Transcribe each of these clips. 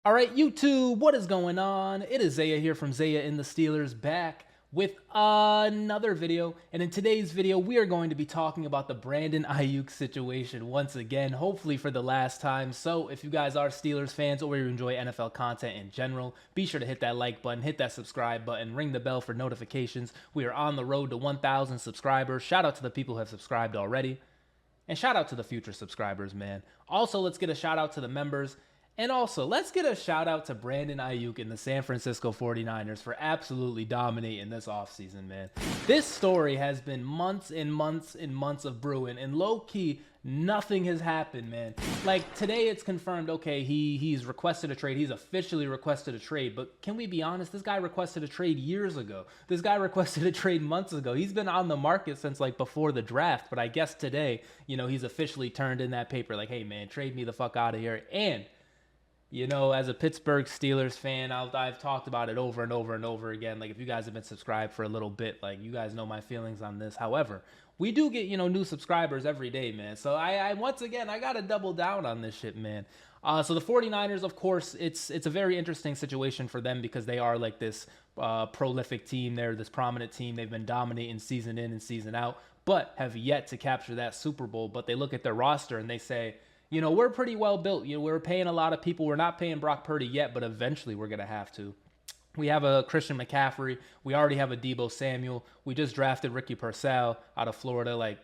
All right, YouTube, what is going on? It is Zaya here from Zaya&TheSteelers back with another video. And in today's video, we are going to be talking about the Brandon Aiyuk situation once again, hopefully for the last time. So if you guys are Steelers fans or you enjoy NFL content in general, be sure to hit that like button, hit that subscribe button, ring the bell for notifications. We are on the road to 1,000 subscribers. Shout out to the people who have subscribed already. And shout out to the future subscribers, man. Also, let's get a shout out to the members. And also, let's get a shout out to Brandon Aiyuk and the San Francisco 49ers for absolutely dominating this offseason, man. This story has been months and months and months of brewing, and low-key, nothing has happened, man. Like, today it's confirmed, okay, he's requested a trade. He's officially requested a trade. But can we be honest? This guy requested a trade years ago. This guy requested a trade months ago. He's been on the market since, like, before the draft. But I guess today, he's officially turned in that paper like, hey, man, trade me the fuck out of here. And as a Pittsburgh Steelers fan, I've talked about it over and over and over again. Like, if you guys have been subscribed for a little bit, like, you guys know my feelings on this. However, we do get, new subscribers every day, man. So I once again, I got to double down on this shit, man. So the 49ers, of course, it's a very interesting situation for them because they are like this prolific team. They're this prominent team. They've been dominating season in and season out, but have yet to capture that Super Bowl. But they look at their roster and they say, we're pretty well built. We're paying a lot of people. We're not paying Brock Purdy yet, but eventually we're going to have to. We have a Christian McCaffrey. We already have a Deebo Samuel. We just drafted Ricky Purcell out of Florida. Like,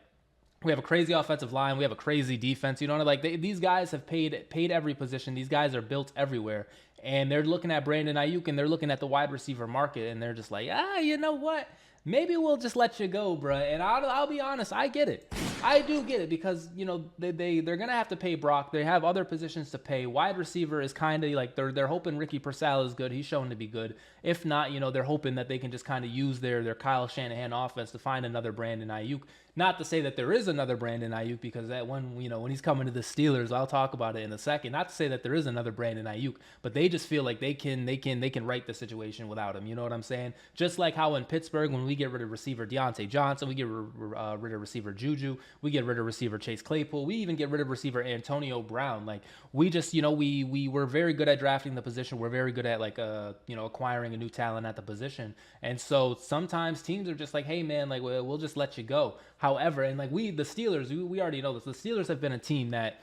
we have a crazy offensive line. We have a crazy defense. These guys have paid every position. These guys are built everywhere. And they're looking at Brandon Aiyuk and they're looking at the wide receiver market and they're just like, you know what? Maybe we'll just let you go, bro. And I'll be honest, I get it. I do get it because, they're going to have to pay Brock. They have other positions to pay. Wide receiver is kind of like they're hoping Ricky Purcell is good. He's shown to be good. If not, they're hoping that they can just kind of use their Kyle Shanahan offense to find another Brandon Aiyuk. Not to say that there is another Brandon Aiyuk because that when he's coming to the Steelers, I'll talk about it in a second. Not to say that there is another Brandon Aiyuk, but they just feel like they can right the situation without him. You know what I'm saying? Just like how in Pittsburgh, when we get rid of receiver Deontay Johnson, we get rid of receiver Juju, we get rid of receiver Chase Claypool, we even get rid of receiver Antonio Brown. Like, we just we were very good at drafting the position. We're very good at acquiring a new talent at the position. And so sometimes teams are just like, hey man, like we'll just let you go. However, and like the Steelers, we already know this. The Steelers have been a team that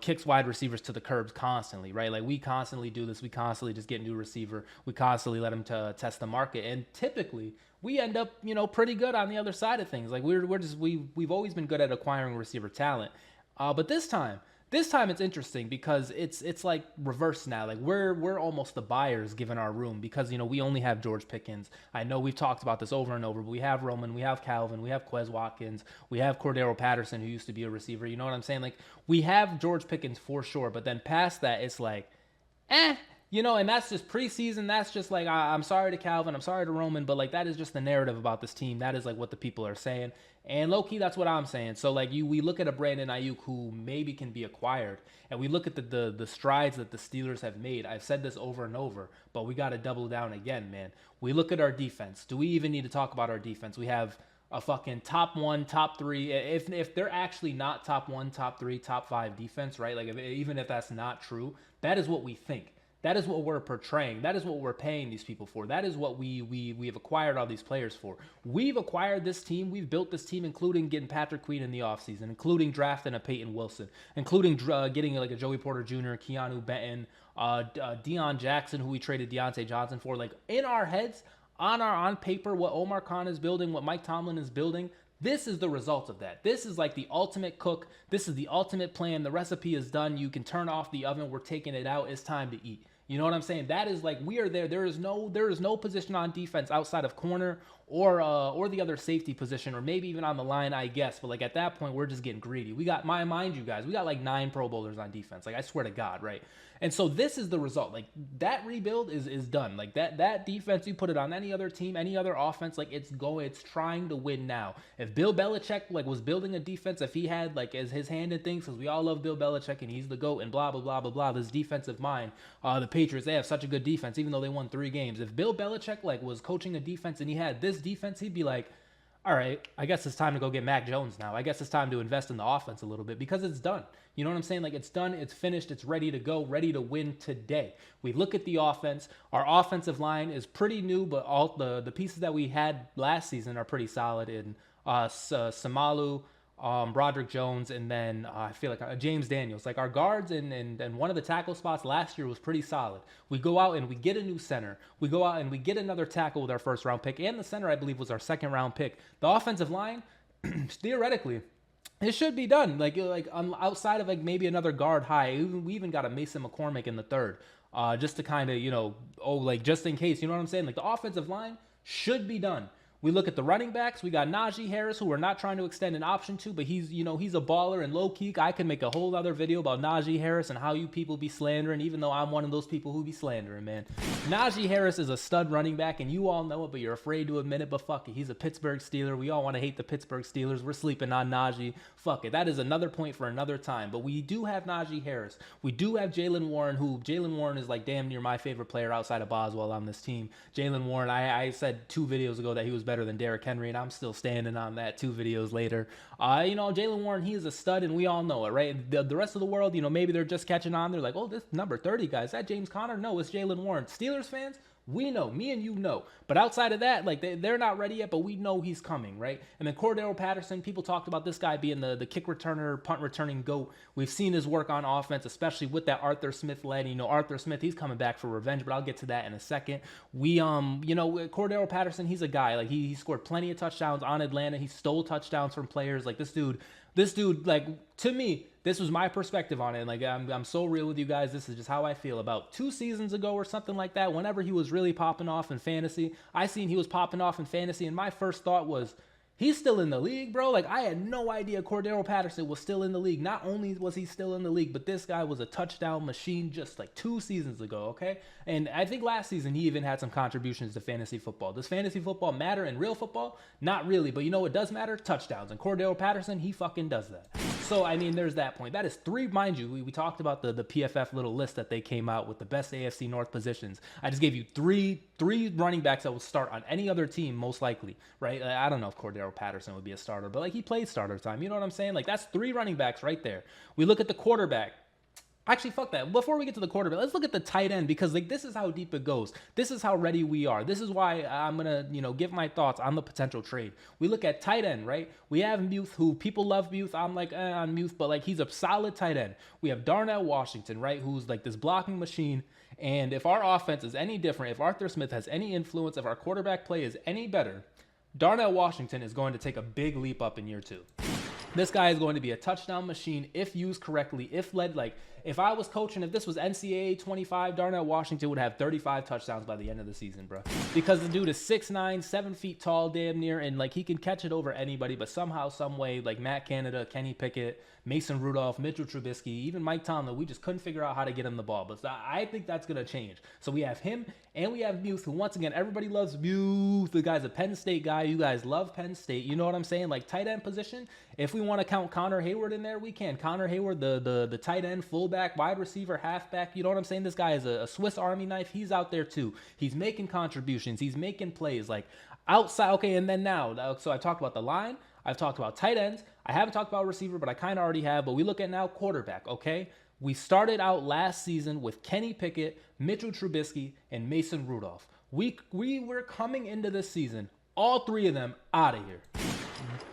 kicks wide receivers to the curbs constantly, right? Like, we constantly do this. We constantly just get a new receiver. We constantly let them test the market, and typically we end up, pretty good on the other side of things. Like, we've always been good at acquiring receiver talent, but this time it's interesting because it's like reverse now. Like, we're almost the buyers given our room because we only have George Pickens. I know we've talked about this over and over, but we have Roman, we have Calvin, we have Quez Watkins, we have Cordero Patterson, who used to be a receiver. You know what I'm saying? Like, we have George Pickens for sure, but then past that, it's like, and that's just preseason. That's just like, I'm sorry to Calvin, I'm sorry to Roman, but like, that is just the narrative about this team. That is like what the people are saying. And low key, that's what I'm saying. So like, we look at a Brandon Aiyuk who maybe can be acquired, and we look at the strides that the Steelers have made. I've said this over and over, but we got to double down again, man. We look at our defense. Do we even need to talk about our defense? We have a fucking top 1, top 3. If they're actually not top 1, top 3, top 5 defense, right? Like, even if that's not true, that is what we think. That is what we're portraying. That is what we're paying these people for. That is what we have acquired all these players for. We've acquired this team. We've built this team, including getting Patrick Queen in the offseason, including drafting a Peyton Wilson, including getting like a Joey Porter Jr., Keanu Benton, Deion Jackson, who we traded Deontay Johnson for. Like, in our heads, on paper, what Omar Khan is building, what Mike Tomlin is building, this is the result of that. This is like the ultimate cook. This is the ultimate plan. The recipe is done. You can turn off the oven. We're taking it out. It's time to eat. You know what I'm saying? That is like, we are there. There is no position on defense outside of corner or the other safety position, or maybe even on the line, I guess. But like, at that point, we're just getting greedy. We got, mind you guys, we got like 9 Pro Bowlers on defense. Like, I swear to God, right? And so this is the result. Like, that rebuild is done. Like, that defense, you put it on any other team, any other offense, like, it's trying to win now. If Bill Belichick like was building a defense, if he had like as his hand in things, because we all love Bill Belichick and he's the GOAT and blah blah blah blah blah. This defensive mind, the Patriots, they have such a good defense, even though they won 3 games. If Bill Belichick like was coaching a defense and he had this defense, he'd be like, all right, I guess it's time to go get Mac Jones now. I guess it's time to invest in the offense a little bit because it's done. You know what I'm saying? Like, it's done, it's finished, it's ready to go, ready to win today. We look at the offense. Our offensive line is pretty new, but all the pieces that we had last season are pretty solid in Samalu, Broderick Jones, and then I feel like James Daniels. Like, our guards and one of the tackle spots last year was pretty solid. We go out and we get a new center. We go out and we get another tackle with our first round pick, and the center, I believe, was our second round pick. The offensive line, theoretically, it should be done. Like outside of like maybe another guard high. We even got a Mason McCormick in the third, just to kind of like just in case. You know what I'm saying? Like, the offensive line should be done. We look at the running backs. We got Najee Harris, who we're not trying to extend an option to, but he's a baller and low key. I could make a whole other video about Najee Harris and how you people be slandering, even though I'm one of those people who be slandering, man. Najee Harris is a stud running back, and you all know it, but you're afraid to admit it. But fuck it, he's a Pittsburgh Steeler. We all want to hate the Pittsburgh Steelers. We're sleeping on Najee. Fuck it, that is another point for another time. But we do have Najee Harris. We do have Jaylen Warren, who Jaylen Warren is like damn near my favorite player outside of Boswell on this team. Jaylen Warren, I said 2 videos ago that he was better than Derrick Henry, and I'm still standing on that 2 videos later. Jaylen Warren, he is a stud, and we all know it, right? The rest of the world, maybe they're just catching on. They're like, oh, this number 30 guy, is that James Conner? No, it's Jaylen Warren. Steelers fans, we know, me and you know. But outside of that, like, they're not ready yet, but we know he's coming, right? And then Cordero Patterson, people talked about this guy being the kick returner, punt returning GOAT. We've seen his work on offense, especially with that Arthur Smith led. Arthur Smith, he's coming back for revenge, but I'll get to that in a second. Cordero Patterson, he's a guy. Like, he scored plenty of touchdowns on Atlanta. He stole touchdowns from players. Like, this dude, like, to me, this was my perspective on it. Like, I'm so real with you guys. This is just how I feel. About 2 seasons ago or something like that, whenever he was really popping off in fantasy, I seen he was popping off in fantasy, and my first thought was, he's still in the league, bro. Like, I had no idea Cordero Patterson was still in the league. Not only was he still in the league, but this guy was a touchdown machine just like 2 seasons ago, okay? And I think last season he even had some contributions to fantasy football. Does fantasy football matter in real football? Not really, but what does matter? Touchdowns. And Cordero Patterson, he fucking does that. So, there's that point. That is 3, mind you, we talked about the PFF little list that they came out with the best AFC North positions. I just gave you three running backs that will start on any other team, most likely, right? I don't know if Cordero Patterson would be a starter, but like, he played starter time. You know what I'm saying? Like, that's 3 running backs right there. We look at the quarterback. Actually, fuck that. Before we get to the quarterback, let's look at the tight end, because like, this is how deep it goes. This is how ready we are. This is why I'm gonna, give my thoughts on the potential trade. We look at tight end, right? We have Muth, who people love Muth. I'm like on Muth, but like, he's a solid tight end. We have Darnell Washington, right? Who's like this blocking machine. And if our offense is any different, if Arthur Smith has any influence, if our quarterback play is any better, Darnell Washington is going to take a big leap up in year 2. This guy is going to be a touchdown machine if used correctly, if led. Like, if I was coaching, if this was NCAA 25, Darnell Washington would have 35 touchdowns by the end of the season, bro. Because the dude is 6'9", 7 feet tall, damn near, and like, he can catch it over anybody, but somehow, some way, like Matt Canada, Kenny Pickett, Mason Rudolph, Mitchell Trubisky, even Mike Tomlin, we just couldn't figure out how to get him the ball. But I think that's going to change. So we have him, and we have Muth, who, once again, everybody loves Muth. The guy's a Penn State guy. You guys love Penn State. You know what I'm saying? Like, tight end position, if we want to count Connor Hayward in there, we can. Connor Hayward, the tight end, fullback, wide receiver, halfback. You know what I'm saying? This guy is a Swiss Army knife. He's out there too. He's making contributions. He's making plays. Like, outside. Okay, and then now, so I talked about the line. I've talked about tight ends. I haven't talked about receiver, but I kind of already have. But we look at now quarterback, okay? We started out last season with Kenny Pickett, Mitchell Trubisky, and Mason Rudolph. We were coming into this season, all 3 of them out of here.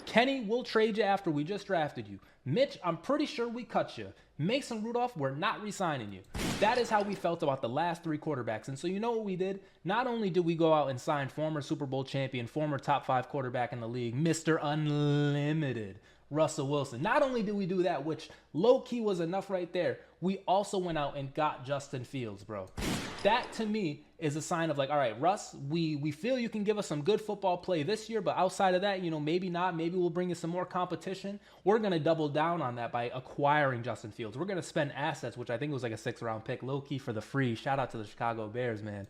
Kenny, we'll trade you after we just drafted you. Mitch, I'm pretty sure we cut you. Mason Rudolph, we're not re-signing you. That is how we felt about the last 3 quarterbacks. And so you know what we did? Not only did we go out and sign former Super Bowl champion, former top 5 quarterback in the league, Mr. Unlimited, Russell Wilson. Not only did we do that, which low-key was enough right there, we also went out and got Justin Fields, bro. That, to me, is a sign of like, all right, Russ, we feel you can give us some good football play this year, but outside of that, maybe not. Maybe we'll bring you some more competition. We're going to double down on that by acquiring Justin Fields. We're going to spend assets, which I think was like a 6th-round pick, low-key for the free. Shout out to the Chicago Bears, man.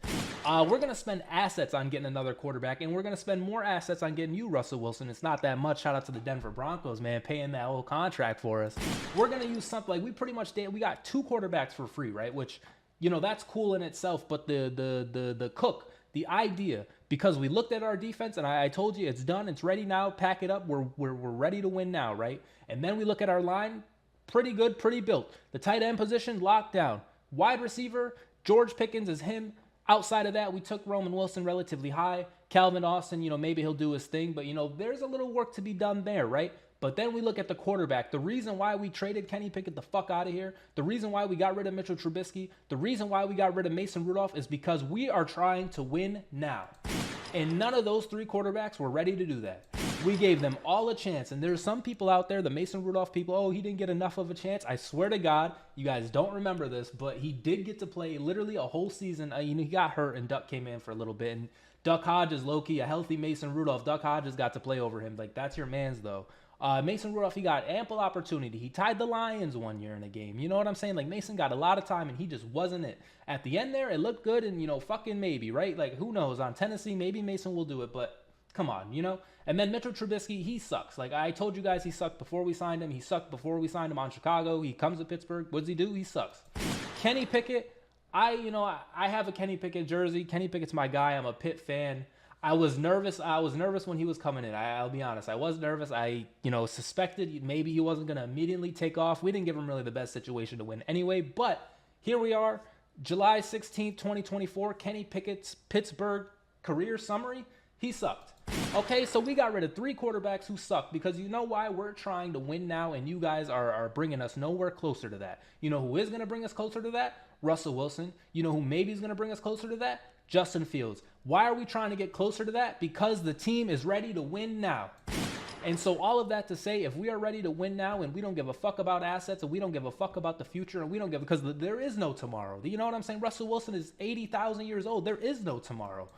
We're going to spend assets on getting another quarterback, and we're going to spend more assets on getting you, Russell Wilson. It's not that much. Shout out to the Denver Broncos, man, paying that whole contract for us. We're going to use something like, we pretty much did. We got 2 quarterbacks for free, right? Which, that's cool in itself, but the cook, the idea, because we looked at our defense and I told you it's done, it's ready now, pack it up, we're ready to win now, right? And then we look at our line, pretty good, pretty built. The tight end position, locked down. Wide receiver, George Pickens is him. Outside of that, we took Roman Wilson relatively high. Calvin Austin, maybe he'll do his thing, but, there's a little work to be done there, right? But then we look at the quarterback. The reason why we traded Kenny Pickett the fuck out of here, the reason why we got rid of Mitchell Trubisky, the reason why we got rid of Mason Rudolph is because we are trying to win now. And none of those three quarterbacks were ready to do that. We gave them all a chance. And there's some people out there, the Mason Rudolph people, oh, he didn't get enough of a chance. I swear to God, you guys don't remember this, but he did get to play literally a whole season. He got hurt and Duck came in for a little bit. And Duck Hodges, low-key, a healthy Mason Rudolph. Duck Hodges got to play over him. Like, that's your man's, though. Mason Rudolph, he got ample opportunity. He tied the Lions one year in a game. You know what I'm saying? Like, Mason got a lot of time, and he just wasn't it. At the end there, it looked good, and, fucking maybe, right? Like, who knows? On Tennessee, maybe Mason will do it, but come on, And then Mitchell Trubisky, he sucks. Like, I told you guys he sucked before we signed him. He sucked before we signed him on Chicago. He comes to Pittsburgh. What does he do? He sucks. Kenny Pickett, I have a Kenny Pickett jersey. Kenny Pickett's my guy. I'm a Pitt fan. I was nervous when he was coming in. I'll be honest. I was nervous. I suspected maybe he wasn't going to immediately take off. We didn't give him really the best situation to win anyway. But here we are, July 16th, 2024. Kenny Pickett's Pittsburgh career summary. He sucked. Okay, so we got rid of three quarterbacks who suck because you know why? We're trying to win now, and you guys are bringing us nowhere closer to that. You know who is going to bring us closer to that? Russell Wilson. You know who maybe is going to bring us closer to that? Justin Fields. Why are we trying to get closer to that? Because the team is ready to win now. And so all of that to say, if we are ready to win now and we don't give a fuck about assets and we don't give a fuck about the future and we don't give, because there is no tomorrow. You know what I'm saying? Russell Wilson is 80,000 years old. There is no tomorrow.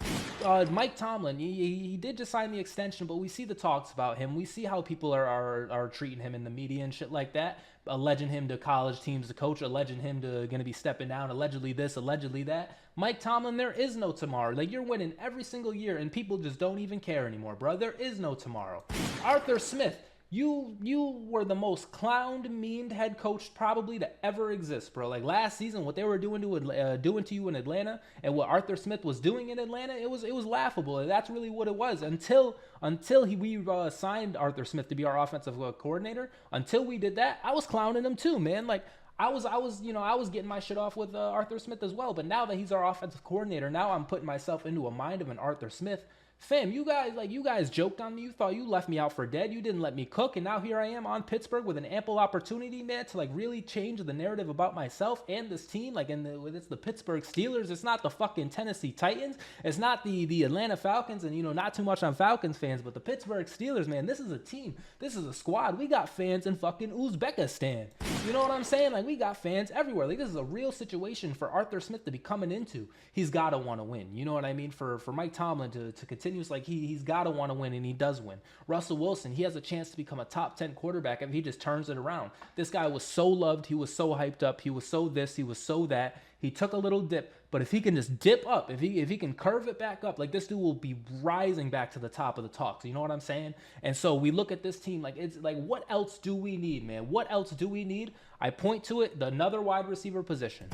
Mike Tomlin, he did just sign the extension, but we see the talks about him. We see how people are treating him in the media and shit like that, alleging him to college teams to coach, alleging him to going to be stepping down, allegedly this, allegedly that. Mike Tomlin, there is no tomorrow. Like, you're winning every single year and people just don't even care anymore, bro. There is no tomorrow. Arthur Smith, you were the most clowned, memed head coach probably to ever exist, bro. Like, last season, what they were doing to you in Atlanta and what Arthur Smith was doing in Atlanta, it was laughable. That's really what it was until we signed Arthur Smith to be our offensive coordinator. Until we did that, I was clowning him too, man. Like, I was getting my shit off with Arthur Smith as well. But now that he's our offensive coordinator, now I'm putting myself into a mind of an Arthur Smith. Fam, you guys joked on me. You thought you left me out for dead. You didn't let me cook. And now here I am on Pittsburgh with an ample opportunity, man, to really change the narrative about myself and this team. It's the Pittsburgh Steelers. It's not the fucking Tennessee Titans. It's not the Atlanta Falcons. And, not too much on Falcons fans, but the Pittsburgh Steelers, man, this is a team. This is a squad. We got fans in fucking Uzbekistan. You know what I'm saying? Like, we got fans everywhere. Like, this is a real situation for Arthur Smith to be coming into. He's got to want to win. You know what I mean? For Mike Tomlin to continue. Like, he's got to want to win, and he does win. Russell Wilson, he has a chance to become a top 10 quarterback if he just turns it around. This guy was so loved. He was so hyped up. He was so this. He was so that. He took a little dip, but if he can just dip up, if he can curve it back up, like, this dude will be rising back to the top of the talks. You know what I'm saying? And so we look at this team, it's like, what else do we need, man? What else do we need? I point to it, another wide receiver position.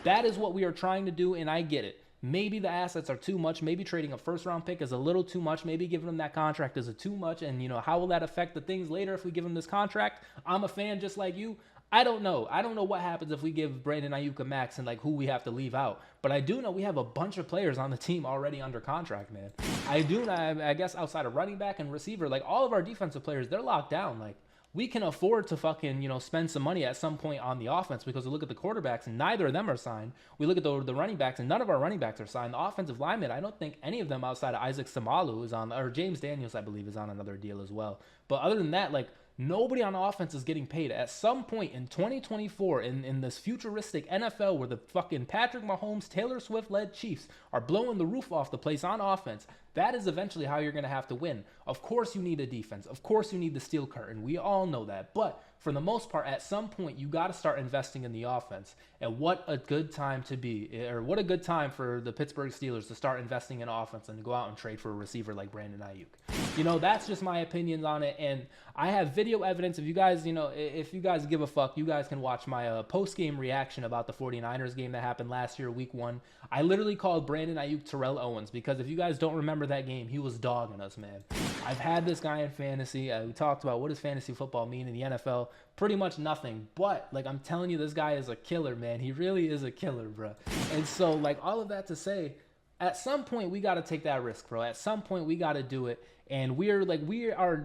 That is what we are trying to do, and I get it. Maybe the assets are too much. Maybe trading a first-round pick is a little too much. Maybe giving him that contract is too much. And, how will that affect the things later if we give him this contract? I'm a fan just like you. I don't know. I don't know what happens if we give Brandon Aiyuk a max and, who we have to leave out. But I do know we have a bunch of players on the team already under contract, man. I do know, I guess, outside of running back and receiver, all of our defensive players, they're locked down. We can afford to fucking, spend some money at some point on the offense because we look at the quarterbacks and neither of them are signed. We look at the running backs and none of our running backs are signed. The offensive linemen, I don't think any of them outside of Isaac Samalu is on, or James Daniels, I believe, is on another deal as well. But other than that, nobody on offense is getting paid. At some point in 2024, in this futuristic NFL where the fucking Patrick Mahomes, Taylor Swift-led Chiefs are blowing the roof off the place on offense, that is eventually how you're going to have to win. Of course you need a defense. Of course you need the steel curtain. We all know that. But for the most part, at some point, you got to start investing in the offense. And what a good time to be, or what a good time for the Pittsburgh Steelers to start investing in offense and to go out and trade for a receiver like Brandon Aiyuk. That's just my opinions on it. And I have video evidence. If you guys, if you guys give a fuck, you guys can watch my post-game reaction about the 49ers game that happened last year, week 1. I literally called Brandon Aiyuk Terrell Owens because if you guys don't remember that game, he was dogging us, man. I've had this guy in fantasy. We talked about what does fantasy football mean in the NFL. Pretty much nothing. But, I'm telling you, this guy is a killer, man. He really is a killer, bro. And so, all of that to say, at some point, we got to take that risk, bro. At some point, we got to do it. And we are,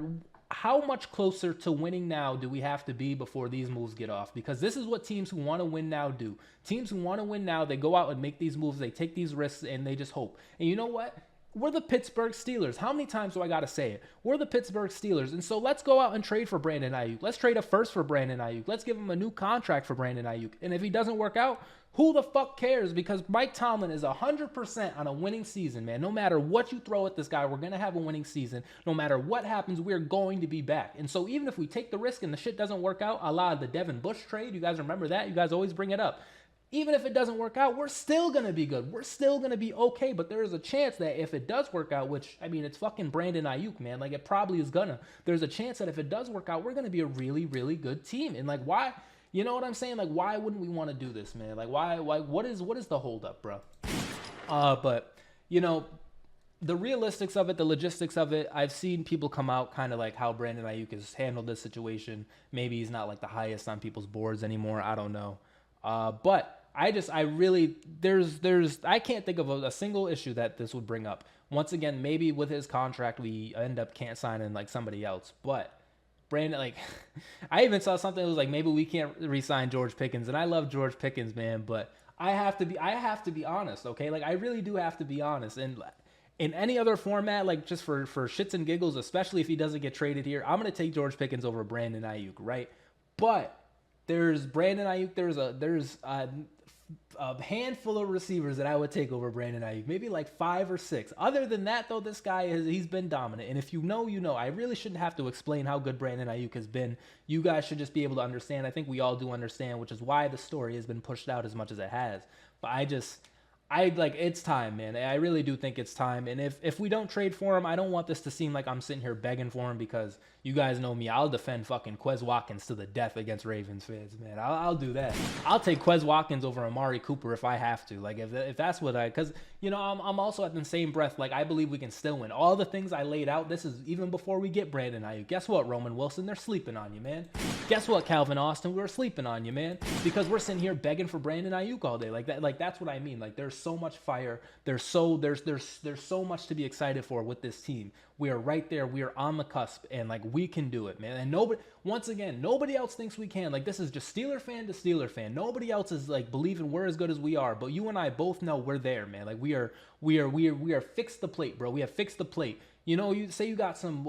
how much closer to winning now do we have to be before these moves get off? Because this is what teams who want to win now do. Teams who want to win now, they go out and make these moves, they take these risks, and they just hope. And you know what? We're the Pittsburgh Steelers. How many times do I got to say it? We're the Pittsburgh Steelers. And so let's go out and trade for Brandon Aiyuk. Let's trade a first for Brandon Aiyuk. Let's give him a new contract for Brandon Aiyuk. And if he doesn't work out, who the fuck cares? Because Mike Tomlin is 100% on a winning season, man. No matter what you throw at this guy, we're going to have a winning season. No matter what happens, we're going to be back. And so even if we take the risk and the shit doesn't work out, a la the Devin Bush trade, you guys remember that? You guys always bring it up. Even if it doesn't work out, we're still going to be good. We're still going to be okay. But there is a chance that if it does work out, which, it's fucking Brandon Aiyuk, man. It probably is gonna. There's a chance that if it does work out, we're going to be a really, really good team. And, why? You know what I'm saying? Why wouldn't we want to do this, man? Why, what is the holdup, bro? But, the realistics of it, the logistics of it, I've seen people come out kind of how Brandon Aiyuk has handled this situation. Maybe he's not, the highest on people's boards anymore. I don't know. But I can't think of a single issue that this would bring up. Once again, maybe with his contract, we end up can't sign in somebody else. But Brandon, I even saw something that was maybe we can't re-sign George Pickens, and I love George Pickens, man. But I have to be honest, okay? I really do have to be honest. And in any other format, just for shits and giggles, especially if he doesn't get traded here, I'm gonna take George Pickens over Brandon Aiyuk, right? But there's Brandon Aiyuk. There's a handful of receivers that I would take over Brandon Aiyuk, maybe 5 or 6. Other than that, though, this guy he's been dominant. And if you know, you know. I really shouldn't have to explain how good Brandon Aiyuk has been. You guys should just be able to understand. I think we all do understand, which is why the story has been pushed out as much as it has. But it's time, man. I really do think it's time. And if we don't trade for him, I don't want this to seem like I'm sitting here begging for him because you guys know me. I'll defend fucking Quez Watkins to the death against Ravens fans, man. I'll do that. I'll take Quez Watkins over Amari Cooper if I have to. If that's what because, I'm also at the same breath, I believe we can still win. All the things I laid out, this is even before we get Brandon Aiyuk. Guess what, Roman Wilson? They're sleeping on you, man. Guess what, Calvin Austin? We're sleeping on you, man. Because we're sitting here begging for Brandon Aiyuk all day. That's what I mean. There's so much fire. There's so much to be excited for with this team. We are right there. We are on the cusp, and we can do it, man. And nobody else thinks we can. This is just Steeler fan to Steeler fan. Nobody else is believing we're as good as we are. But you and I both know we're there, man. We are fixed the plate, bro. We have fixed the plate. You say you got some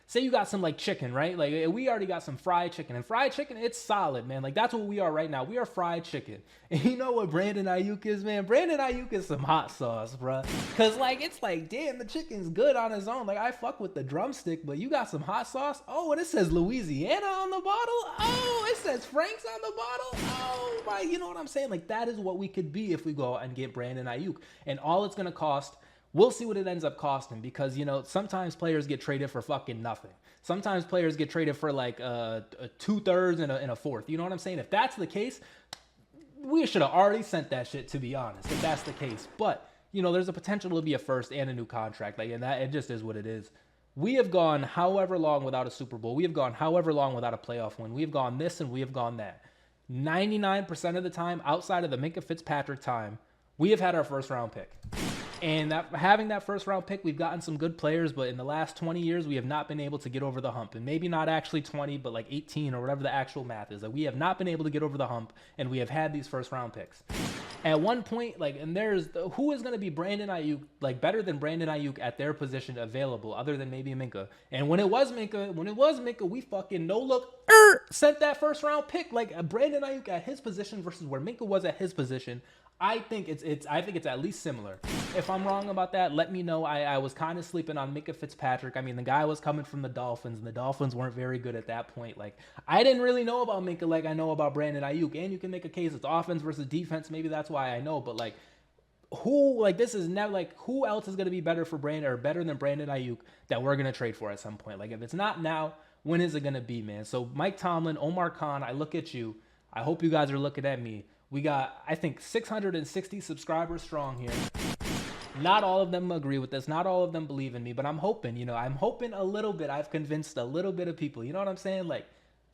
say you got some chicken, right? We already got some fried chicken, and fried chicken, it's solid, man. That's what we are right now. We are fried chicken. And you know what Brandon Aiyuk is, man? Brandon Aiyuk is some hot sauce, bro. Cause it's damn, the chicken's good on its own. I fuck with the drumstick, but you got some hot sauce. Oh, and it says Louisiana on the bottle. Oh, it says Frank's on the bottle. Oh my, you know what I'm saying? That is what we could be if we go out and get Brandon Aiyuk, and all it's gonna cost. We'll see what it ends up costing because, sometimes players get traded for fucking nothing. Sometimes players get traded for a 2/3 and a fourth. You know what I'm saying? If that's the case, we should have already sent that shit, to be honest, if that's the case. But, there's a potential to be a first and a new contract. And that, it just is what it is. We have gone however long without a Super Bowl. We have gone however long without a playoff win. We have gone this and we have gone that. 99% of the time, outside of the Minkah Fitzpatrick time, we have had our first round pick. And having that first round pick, we've gotten some good players, but in the last 20 years, we have not been able to get over the hump. And maybe not actually 20, but 18 or whatever the actual math is. We have not been able to get over the hump, and we have had these first round picks. At one point, and who is going to be Brandon Aiyuk, better than Brandon Aiyuk at their position available, other than maybe Minkah. And when it was Minkah, we fucking sent that first round pick. Brandon Aiyuk at his position versus where Minkah was at his position. I think it's at least similar. If I'm wrong about that, let me know. I was kind of sleeping on Minka Fitzpatrick. I mean, the guy was coming from the Dolphins, and the Dolphins weren't very good at that point. Like, I didn't really know about Minka like I know about Brandon Aiyuk. And you can make a case it's offense versus defense. Maybe that's why I know. But like, this is never like, who else is gonna be better for Brandon or better than Brandon Aiyuk that we're gonna trade for at some point? Like, if it's not now, when is it gonna be, man? So Mike Tomlin, Omar Khan, I look at you. I hope you guys are looking at me. We got, I think, 660 subscribers strong here. Not all of them agree with this. Not all of them believe in me, but I'm hoping, I'm hoping a little bit. I've convinced a little bit of people. You know what I'm saying? Like,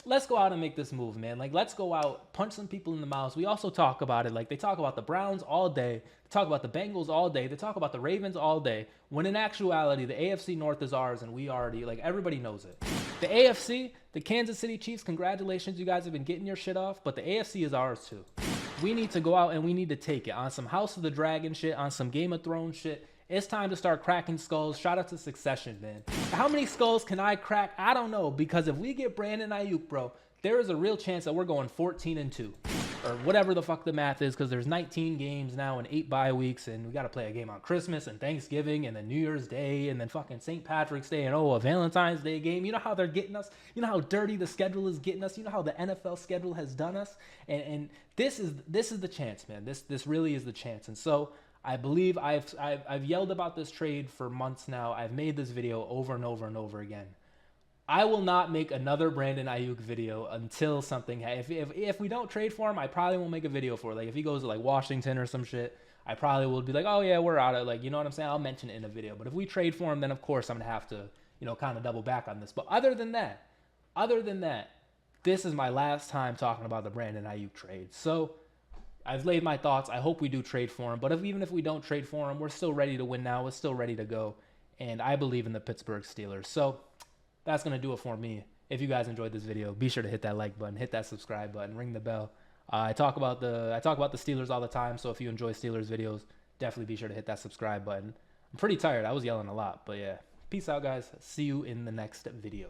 let's go out and make this move, man. Like, let's go out, punch some people in the mouth. We also talk about it. Like, they talk about the Browns all day. They talk about the Bengals all day. They talk about the Ravens all day. When in actuality, the AFC North is ours, and we already, like, everybody knows it. The AFC, the Kansas City Chiefs, congratulations. You guys have been getting your shit off, but the AFC is ours too. We need to go out and we need to take it on some House of the Dragon shit, on some Game of Thrones shit. It's time to start cracking skulls. Shout out to Succession, man. How many skulls can I crack? I don't know, because if we get Brandon Aiyuk, bro, there is a real chance that we're going 14-2 or whatever the fuck the math is, because there's 19 games now and 8 bye weeks, and we got to play a game on Christmas and Thanksgiving and then New Year's Day and then fucking St. Patrick's Day and a Valentine's Day game. You know how they're getting us? You know how dirty the schedule is getting us? You know how the NFL schedule has done us? And this is the chance, man. This really is the chance. And so I believe I've yelled about this trade for months now. I've made this video over and over and over again. I will not make another Brandon Aiyuk video until something. If we don't trade for him, I probably won't make a video for it. Like, if he goes to like Washington or some shit, I probably will be like, oh yeah, we're out of, like, you know what I'm saying? I'll mention it in a video. But if we trade for him, then of course I'm gonna have to, kind of double back on this. But other than that, this is my last time talking about the Brandon Aiyuk trade. So I've laid my thoughts. I hope we do trade for him. But even if we don't trade for him, we're still ready to win now. We're still ready to go. And I believe in the Pittsburgh Steelers. So that's going to do it for me. If you guys enjoyed this video, be sure to hit that like button, hit that subscribe button, ring the bell. I talk about the Steelers all the time, so if you enjoy Steelers videos, definitely be sure to hit that subscribe button. I'm pretty tired. I was yelling a lot, but yeah. Peace out, guys. See you in the next video.